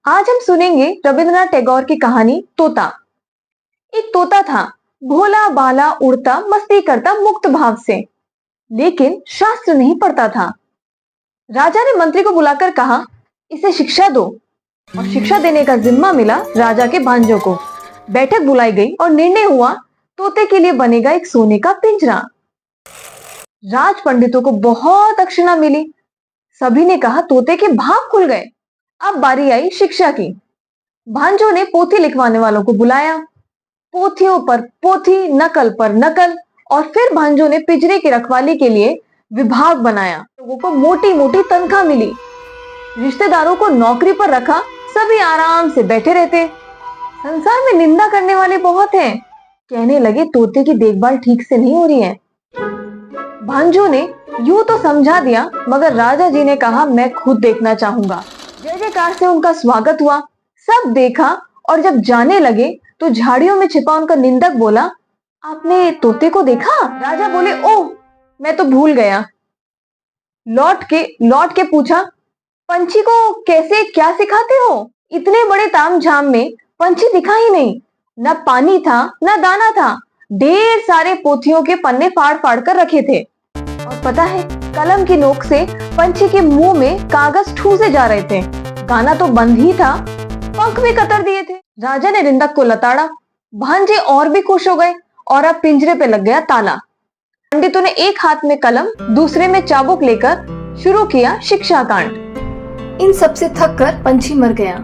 आज हम सुनेंगे रविंद्रनाथ टैगोर की कहानी तोता। एक तोता था, भोला बाला, उड़ता मस्ती करता मुक्त भाव से, लेकिन शास्त्र नहीं पढ़ता था। राजा ने मंत्री को बुलाकर कहा, इसे शिक्षा दो, और शिक्षा देने का जिम्मा मिला राजा के भांजों को। बैठक बुलाई गई और निर्णय हुआ, तोते के लिए बनेगा एक सोने का पिंजरा। राज पंडितों को बहुत दक्षिणा मिली। सभी ने कहा, तोते के भाव खुल गए। अब बारी आई शिक्षा की। भांजों ने पोथी लिखवाने वालों को बुलाया। पोथियों पर पोथी, नकल पर नकल, और फिर भांजों ने पिंजरे की रखवाली के लिए विभाग बनाया। लोगों को मोटी मोटी तनख्वाह मिली। रिश्तेदारों को नौकरी पर रखा। सभी आराम से बैठे रहते। संसार में निंदा करने वाले बहुत हैं। कहने लगे, तोते की देखभाल ठीक से नहीं हो रही है। भांजों ने यूं तो समझा दिया, मगर राजा जी ने कहा, मैं खुद देखना चाहूंगा। जय जयकार से उनका स्वागत हुआ। सब देखा, और जब जाने लगे तो झाड़ियों में छिपा उनका निंदक बोला, आपने तोते को देखा? राजा बोले, ओह, मैं तो भूल गया। लौट के पूछा, पंछी को कैसे क्या सिखाते हो? इतने बड़े तामझाम में पंछी दिखा ही नहीं। न पानी था, न दाना था। ढेर सारे पोथियों के पन्ने फाड़ फाड़ कर रखे थे, और पता है, कलम की नोक से पंछी के मुंह में कागज ठूसे जा रहे थे। गाना तो बंद ही था, पंख भी कतर दिए थे। राजा ने निंदक को लताड़ा। भांजे और भी खुश हो गए, और अब पिंजरे पे लग गया ताला। पंडितों ने एक हाथ में कलम, दूसरे में चाबुक लेकर शुरू किया शिक्षा कांड। इन सब से थक कर पंछी मर गया।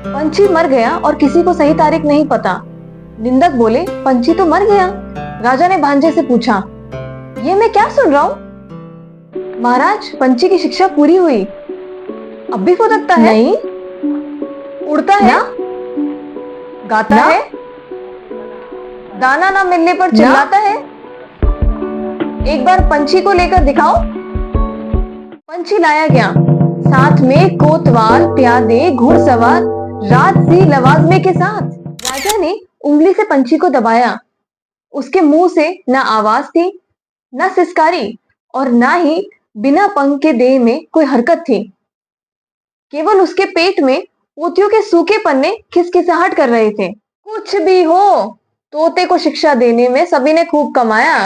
पंछी मर गया और किसी को सही तारीख नहीं पता। निंदक बोले, पंछी तो मर गया। राजा ने भांजे से पूछा, ये मैं क्या सुन रहा हूँ? महाराज, पंछी की शिक्षा पूरी हुई। अब भी फुदकता है? नहीं। उड़ता है ना? गाता ना? है? दाना ना मिलने पर चिल्लाता है? एक बार पंछी को लेकर दिखाओ। पंछी लाया गया, साथ में कोतवाल, प्यादे, घुड़सवार, राजसी लवाजमे के साथ। राजा ने उंगली से पंछी को दबाया। उसके मुंह से न आवाज थी, न सिसकारी, और ना ही बिना पंख के देह में कोई हरकत थी। केवल उसके पेट में पोथियों के सूखे पन्ने खिसखिसाहट कर रहे थे। कुछ भी हो, तोते को शिक्षा देने में सभी ने खूब कमाया।